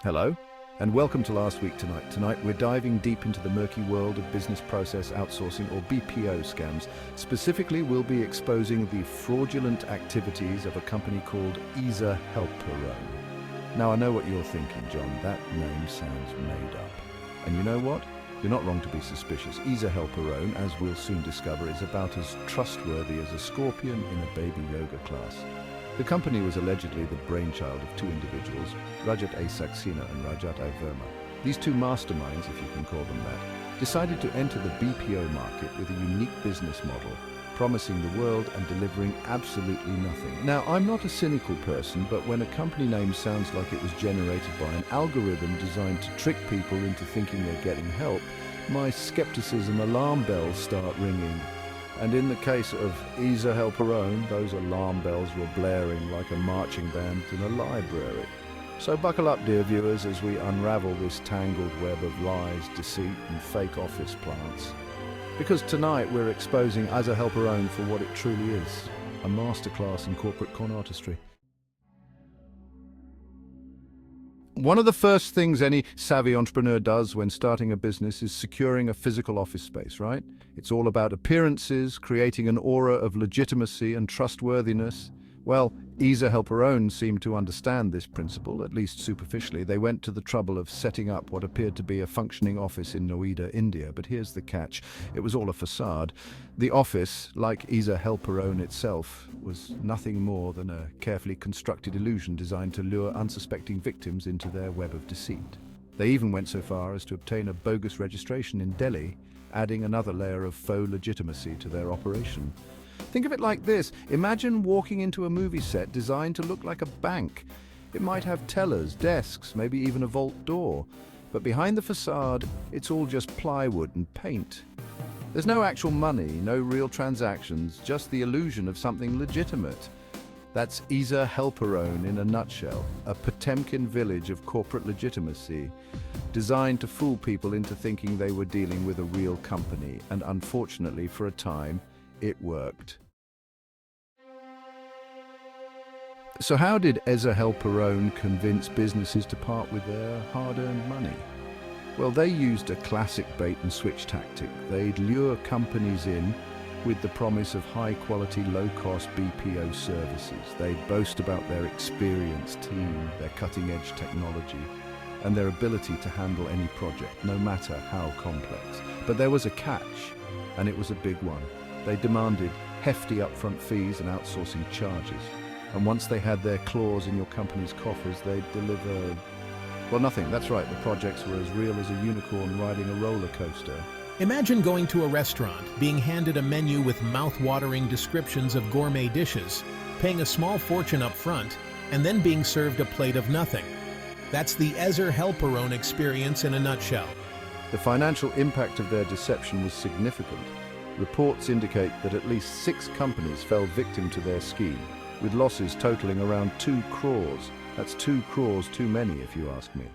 Hello, and welcome to Last Week Tonight. Tonight we're diving deep into the murky world of business process outsourcing or BPO scams. Specifically, we'll be exposing the fraudulent activities of a company called EZERHELPERONE. Now I know what you're thinking, John. That name sounds made up. And you know what? You're not wrong to be suspicious. EZERHELPERONE, as we'll soon discover, is about as trustworthy as a scorpion in a baby yoga class. The company was allegedly the brainchild of two individuals, Rajat A. Saxena and Rajat A. Verma. These two masterminds, if you can call them that, decided to enter the BPO market with a unique business model, promising the world and delivering absolutely nothing. Now, I'm not a cynical person, but when a company name sounds like it was generated by an algorithm designed to trick people into thinking they're getting help, my skepticism alarm bells start ringing. And in the case of EZERHELPERONE, those alarm bells were blaring like a marching band in a library. So buckle up, dear viewers, as we unravel this tangled web of lies, deceit, and fake office plants. Because tonight we're exposing EZERHELPERONE for what it truly is, a masterclass in corporate con artistry. One of the first things any savvy entrepreneur does when starting a business is securing a physical office space, right? It's all about appearances, creating an aura of legitimacy and trustworthiness. Well, EZERHELPERONE seemed to understand this principle, at least superficially. They went to the trouble of setting up what appeared to be a functioning office in Noida, India. But here's the catch. It was all a facade. The office, like EZERHELPERONE itself, was nothing more than a carefully constructed illusion designed to lure unsuspecting victims into their web of deceit. They even went so far as to obtain a bogus registration in Delhi, adding another layer of faux legitimacy to their operation. Think of it like this. Imagine walking into a movie set designed to look like a bank. It might have tellers, desks, maybe even a vault door. But behind the facade, it's all just plywood and paint. There's no actual money, no real transactions, just the illusion of something legitimate. That's EZERHELPERONE in a nutshell, a Potemkin village of corporate legitimacy, designed to fool people into thinking they were dealing with a real company. And unfortunately, for a time, it worked. So how did EZERHELPERONE convince businesses to part with their hard-earned money? Well, they used a classic bait-and-switch tactic. They'd lure companies in with the promise of high-quality, low-cost BPO services. They'd boast about their experienced team, their cutting-edge technology, and their ability to handle any project, no matter how complex. But there was a catch, and it was a big one. They demanded hefty upfront fees and outsourcing charges. And once they had their claws in your company's coffers, they'd deliver, well, nothing. That's right, the projects were as real as a unicorn riding a roller coaster. Imagine going to a restaurant, being handed a menu with mouth-watering descriptions of gourmet dishes, paying a small fortune up front, and then being served a plate of nothing. That's the EZERHELPERONE experience in a nutshell. The financial impact of their deception was significant. Reports indicate that at least 6 companies fell victim to their scheme, with losses totaling around 2 crores. That's 2 crores too many, if you ask me.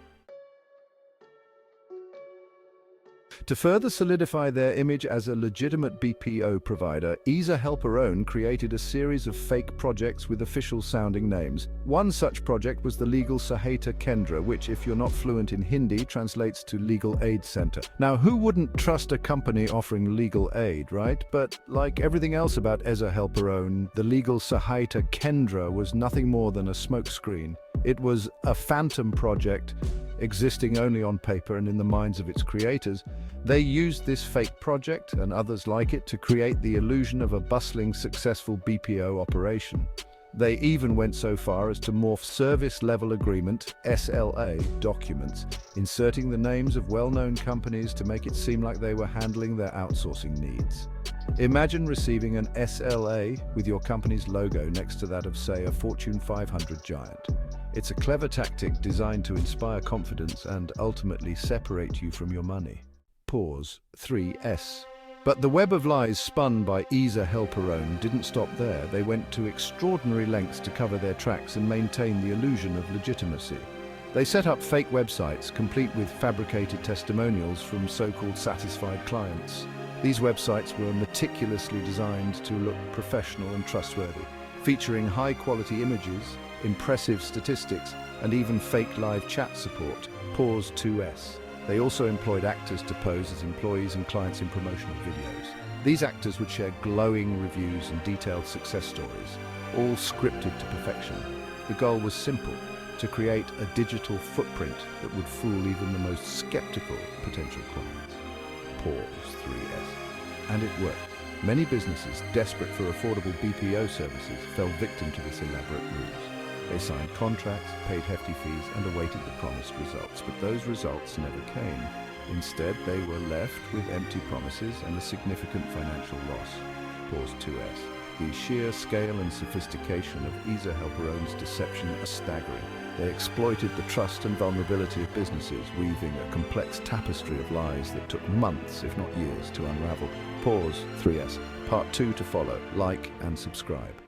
To further solidify their image as a legitimate BPO provider, EZERHELPERONE created a series of fake projects with official-sounding names. One such project was the Legal Sahayata Kendra, which, if you're not fluent in Hindi, translates to Legal Aid Center. Now, who wouldn't trust a company offering legal aid, right? But like everything else about EZERHELPERONE, the Legal Sahayata Kendra was nothing more than a smokescreen. It was a phantom project, existing only on paper and in the minds of its creators. They used this fake project and others like it to create the illusion of a bustling, successful BPO operation. They even went so far as to morph service level agreement, SLA, documents, inserting the names of well-known companies to make it seem like they were handling their outsourcing needs. Imagine receiving an SLA with your company's logo next to that of, say, a Fortune 500 giant. It's a clever tactic designed to inspire confidence and ultimately separate you from your money. Pause. 3S. But the web of lies spun by EZERHELPERONE didn't stop there. They went to extraordinary lengths to cover their tracks and maintain the illusion of legitimacy. They set up fake websites, complete with fabricated testimonials from so-called satisfied clients. These websites were meticulously designed to look professional and trustworthy, featuring high-quality images, impressive statistics, and even fake live chat support. Pause 2S. They also employed actors to pose as employees and clients in promotional videos. These actors would share glowing reviews and detailed success stories, all scripted to perfection. The goal was simple: to create a digital footprint that would fool even the most skeptical potential clients. Pause 3S. And it worked. Many businesses, desperate for affordable BPO services, fell victim to this elaborate ruse. They signed contracts, paid hefty fees, and awaited the promised results, but those results never came. Instead, they were left with empty promises and a significant financial loss. Pause 2S. The sheer scale and sophistication of EZERHELPERONE's deception are staggering. They exploited the trust and vulnerability of businesses, weaving a complex tapestry of lies that took months, if not years, to unravel. Pause 3S. Part 2 to follow. Like and subscribe.